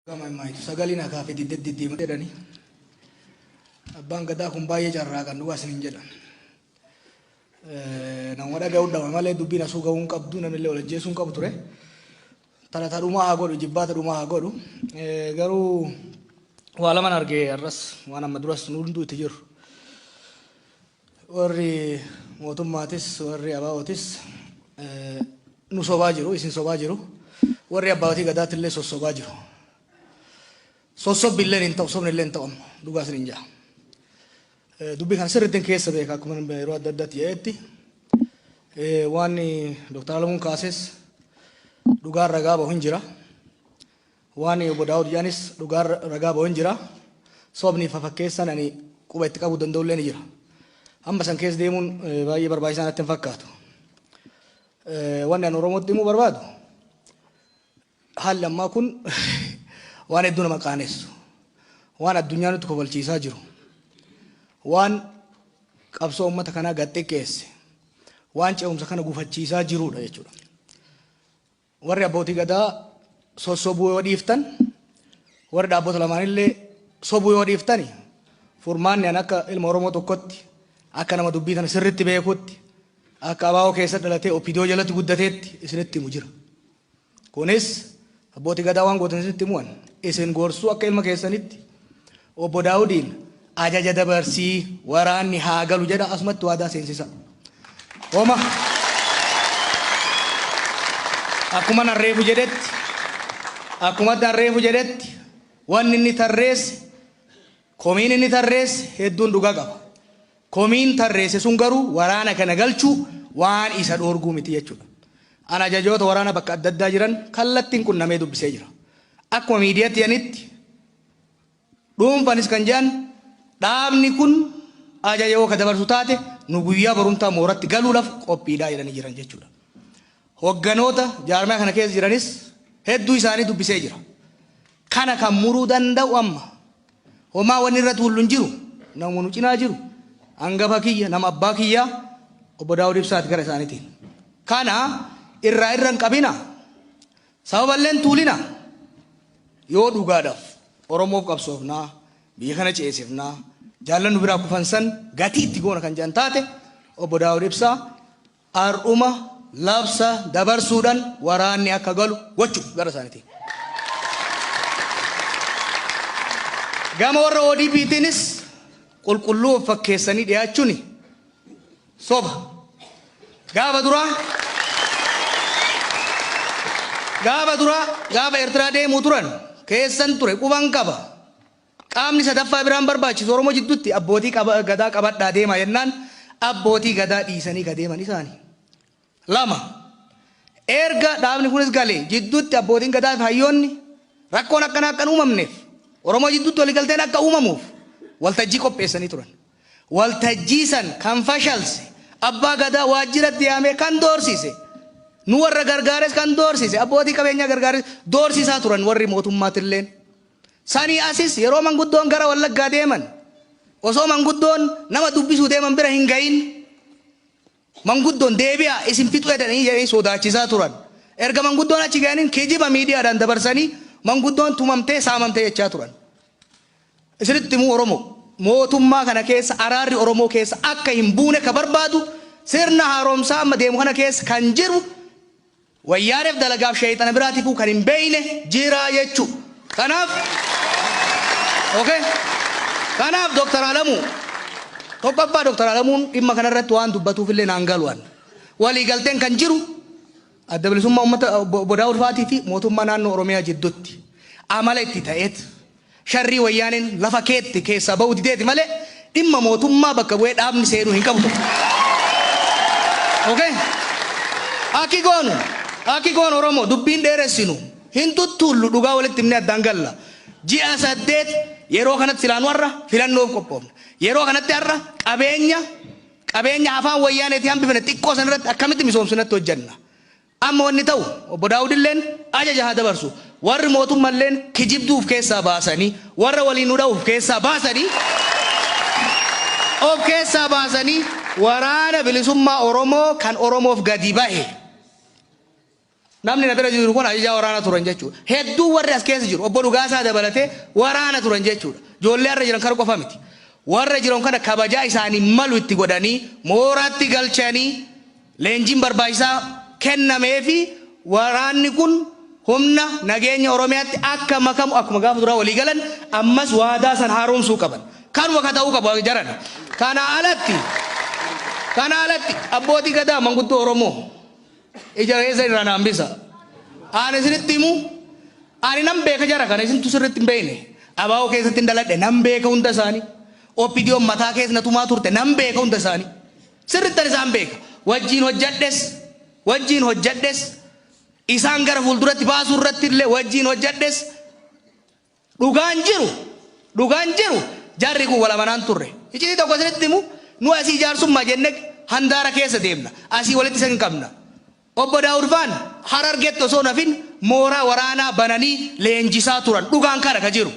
Kama mai sagalina ka fiti deddi madani abanga da kun baye jarra kan duwa sinin jedhan nan wada gawda male dubina su gawun qabdu nan le wala jesun qabture tala taruma ha godu jibbata duma ha godu garu wala man arge arras wana madras nundu tijur warri motummatis warri abawotis nu sobajiru isin sobajiru warri abawati gadatille sobajiru sosob billen inta usobne len ta dugas ninja dubbi kan sirriten keessa beeka kuma beero addatti yeetti wani dr alamun kases dugar raga bo hinjira wani obo daud yanis dugar raga bo hinjira sobni fa fakkeessan ani quba itti qabu danda'u leen jira amma san keessa deemuun baay'ee barbaachisaa natti hin fakkaatu wanni an oromootti himuu barbaadu haalli ammaa kun waan hedduu nama qaanessu waan addunyaa nutti kobalchiisaa jiru waan qabsoo uummata kanaa gaxxiqqeesse waan ce'umsa kana gufachiisaa jirudha jechuudha. Warri abbootii gadaa sossobuu yoo dhiiftan warri dhaabbota lamaanillee sobuu yoo dhiiftani furmaanni an akka ilma Oromoo tokkotti akka nama dubbii tana sirriitti beekutti akka abaa'oo keessa dhalatee oppidiyoo jalatti guddateetti isinitti himu jira. Kunis abbootii gadaa waan gootan isinitti himuwan isin gorsuu akka ilma keessanitti obbo Daawudiin ajaja dabarsii waraanni haa galu jedha asumatti waadaa seensisa. Homa akkuma narreefu jedhetti wanni inni tarreesse komiin inni tarreesse hedduun dhugaa qaba. Komiin tarreesse sun garuu waraana kana galchuu waan isa dhoorguu miti jechuudha. Ana ajajoota waraana bakka adda addaa jiran kallattiin qunnamee dubbisee jira. Akkuma miidiyaatti yanitti dhuunfanis kan jedhan dhaabni kun ajaja yoo ka dabarsu taate nu guyyaa barumtaa mooratti galuudhaaf qophiidhaa jedhanii jiran jechuudha. Hogganoota jaarmaa kana keessa jiranis hedduu isaanii dubbisee jira. Kana kan muruu danda'u amma homaa wanni irratti hullu hin jiru namoonni cinaa jiru hangafa kiyya nama abbaa kiyyaa obbo Daawud Ibsaati gara isaaniitiin. Kana irraan qabina sababalleen tuulina yoo dhugaadhaaf Oromoof qabsoofnaa biyya kana ceesifnaa jaallannu biraa kufansan gatii itti goona kan jedhan taate obbo Daawud Ibsaa har'uma labsa dabarsuudhaan waraanni akka galu gochuu gara isaaniitiin. Gama warra ODP'tiinis qulqulluu fakkeessanii dhiyaachuun soba. Gaafa duraa gaafa Eertiraa deemuu turan keessan ture quban qaba. Qaamni sadaffaa biraan barbaachisu Oromoo jidduutti abbootii gadaa qabadhaa deemaa jennaan abbootii gadaa dhiisanii gadeeman isaanii. Lama erga dhaabni kunis galee jidduutti abbootiin gadaa fi hayyoonni rakkoon akkanaa akkan uumamneef Oromoo jidduutti waliigalteen akka uumamuuf waltajjii qopheessanii turan. Waltajjii san kan fashalse abbaa gadaa waajjiratti yaamee kan doorsise nu warra gargaares kan doorsise abbootii qabeenyaa gargaares doorsisaa turan warri mootummaatilleen. Sanii asis yeroo manguddoon gara Wallaggaa deeman osoo manguddoon nama dubbisuu deeman bira hin gahin manguddoon deebi'a isin fixu jedhanii sodaachisaa turan. Erga manguddoon achi ga'aniin kijiba miidiyaadhaan dabarsanii manguddoon tumamtee saamamtee jechaa turan. Isinitti himuu Oromoo mootummaa kana keessa araarri Oromoo keessa akka hin buune ka barbaadu sirna haaromsaa amma deemu kana keessa kan jiru wayyaareef dalagaaf sheeyxana biraatiifuu kan hin beeyne jira jechuu. Kanaaf Dr. Alamuu tokkoffaa Dr. Alamuun dhimma kanarratti waan dubbatuufillee naan galu'an waliigalteen kan jiru adda bilisummaa uummata obbo Daawud Faatii fi mootummaa naannoo Oromiyaa jidduutti amala itti ta'eet sharrii wayyaaniin lafa keetti keessaa ba'uu dideeti malee dhimma mootummaa bakka bu'ee dhaabni seenuu hin qabu. Akki goonu Oromoo dubbiin dheeressinu hin tuttuullu dhugaa walitti himnee addaan galla. Ji'a 8 yeroo kanatti silaan warra filannoof qophoofna. Yeroo kanatti har'a qabeenya afaan wayyaaneetii hambifne xiqqoo sanarratti akkamitti misoomsinatti hojjenna. Amma wanni ta'u obbo Daawudilleen ajaja haa dabarsu. Warri mootummalleen kijibduuf keessaa baasanii warra waliin nu dha'uuf keessaa baasanii waraana bilisummaa Oromoo kan Oromoof gadi bahe namni na bira jiru kun ajajaa waraana turan jechuudha. Hedduu warri as keessa jiru obbo Dhugaasaa dabalatee waraana turan jechuudha. Ijoollee har'a jiran kana qofa miti. Warra jiran kana kabajaa isaanii malu itti godhanii mooraatti galchanii leenjiin barbaachisaa kennameefi waraanni kun humna nageenya Oromiyaatti akka makamu akkuma gaafa duraa walii galan ammas waadaa san haaromsuu qaban. Kanuma ka ta'uu qabu jaran. Kana alatti abbootii gadaa manguddoo Oromoo ija keessa irraa hambisa. Ani isinitti himu ani nan beeka jara kana isintu sirriitti hin beekne. Abaa'oo keessatti hin daladhe nan beeka hunda isaanii. Oppidiyoon mataa keessa na tumaa turte nan beeka hunda isaanii. Sirriittan isaan beeka. Wajjiin hojjedhes isaan gara fuulduratti baasuu irratti illee wajjiin hojjedhes dhugaan jiru jarri kun walamanaan turre. Iccitii tokko isinitti himu nu asii jaarsummaa jenne handaara keessa deemna. Asii walitti isa hin qabna. Obbo Daawud Faan Harargeetti osoo nafin mooraa waraanaa bananii leenjisaa turan. Dhugaan kana ka jiru.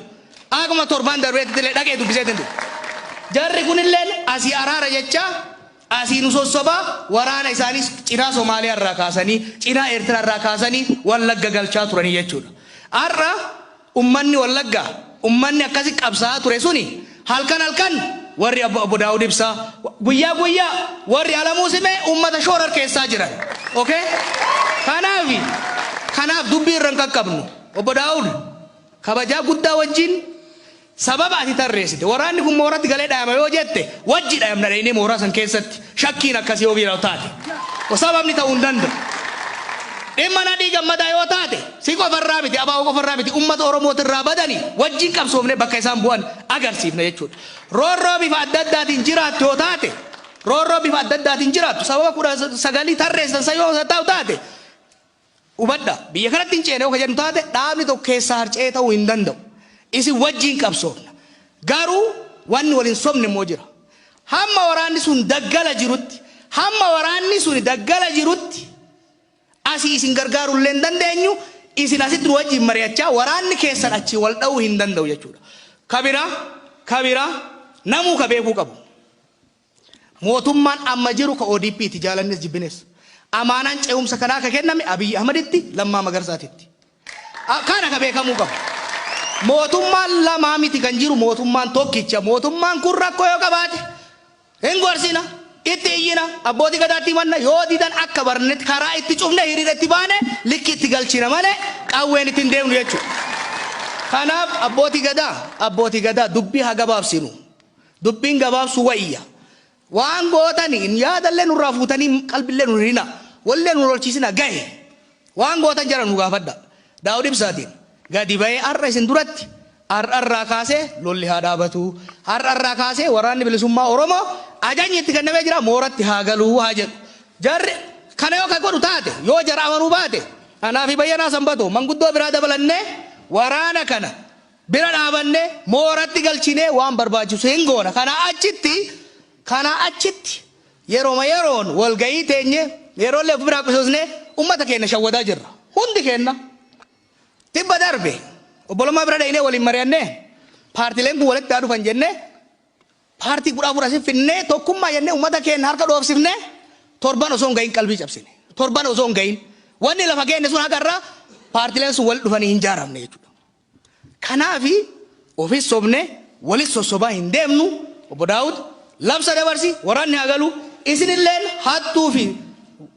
Akkuma torbaan darbeetti illee dhaqee dubbisee tindu. Jarri kunilleen asii araara jechaa asii nu sossobaa waraana isaanis cinaa Somaaliyaa irraa kaasanii cinaa Eertiraa irraa kaasanii Wallagga galchaa turanii jechuudha. Har'a ummanni Wallagga ummanni akkasi qabsaa ture suni halkan warri Obbo Daawud Ibsaa guyyaa warri Alamuu Simee ummata shoorar keessaa jiran. Okay? Kanaaf dubbii irra hin qaqqabnu. Obbo Daawud kabajaa guddaa wajjin sababa ati tarreessite waraanni kun mooratti galee dhaayama yoo jette wajji dhaayamna dhaynee mooraa san keessatti shakkiin akkasii yoo biiraa'u taate sababni ta'uu hin danda'u. Dhimma nadhii gammadaa yoo taate si qofarraa miti abaa'oo qofarraa miti ummata Oromootirraa badanii wajjin qabsoofne bakka isaan bu'an agarsiifna jechuudha. Roorroo bifa adda addaatiin jiraattu yoo taate sababa 19 tarreessan san yoo ta'u taate hubadha biyya kanatti hin ceene yoo ka jedhu taate dhaabni tokko keessaa harca'ee ta'uu hin danda'u. Isi wajjin qabsoofna. Garuu wanni waliin sobne immoo jira. Hamma waraanni sun daggala jirutti asii isin gargaaruu illee hin dandeenyu isin asitti wajjin mari'achaa waraanni keessan achi wal dha'uu hin danda'u jechuudha. Kabira namuu ka beekuu qabu. Mootummaan amma jiru ka ODP ti jaalannis jibbines. Amaanaan ce'umsa kanaa ka kenname Abiy Ahmaditti Lammaa Magarsaatitti. Kana ka beekamuu qabu. Mootummaan lamaa miti kan jiru mootummaan tokkicha. Mootummaan kun rakkoo yoo qabaate hin gorsina itti iyyina abbootii gadaatti himanna yoo didan akka barnetti karaa itti cufne hiriira itti baane likki itti galchina malee qawween itti hin deemnu jechuudha. Kanaaf abbootii gadaa dubbii haa gabaabsinu. Dubbiin gabaabsu wayya. Waan gootanii hin yaadallee nurraa fuutanii qalbillee nu hirina wallee nu lolchiisina gahe waan gootan jara nu gaafadha. Daawud Ibsaatiin gadi bahee har'a isin duratti har'arraa kaasee lolli haa dhaabatu har'arraa kaasee waraanni bilisummaa Oromoo ajajni itti kennamee jira mooratti haa galuu haa jedhu. Jarri kana yoo ka godhu taate yoo jara amanuu baate anaa fi Bayyanaa Sanbatoo manguddoo biraa dabalannee waraana kana bira dhaabannee mooratti galchinee waan barbaachisu hin goona. Kana achitti yeroon walgayii teenye yeroollee of biraa qusosnee ummata keenya shawwadaa jirra. Hundi keenya tibba darbe obbolummaa bira dhaynee waliin mari'annee paartileen kun walitti dhufan jennee paartii 14 asii finnee tokkummaa jennee ummata keenya harka dhoofsifnee torban osoo hin gahin qalbii cabsine. Torban osoo hin gahin wanni lafa keenya sun hagarraa paartileen sun walitti dhufanii hin jaaramne jechuudha. Kanaafi ofis sobne walis sossobaa hin deemnu. Obbo Daawud labsa dabarsi waraanni haa galu isinilleen hattuu fi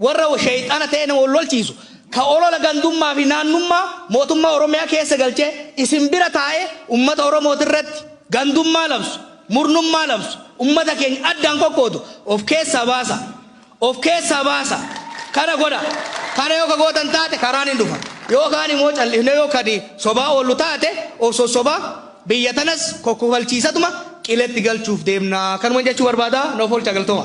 warra shayxaana ta'e nama lolchiisu ka olola gandummaa fi naannummaa mootummaa Oromiyaa keessa galchee isin bira taa'ee ummata Oromootirratti gandummaa labsu murnummaa labsu ummata keenya addaan kokkootu of keessaa baasa kana godha. Kana yoo ka gootan taate karaan hin dhufa yookaan immoo callisne yookaan sobaa oollu taate of sossobaa biyya tanas kokkofalchiisatuma qiletti galchuuf deemna. Kanuma jechuu barbaada. Noof oolcha galtooma.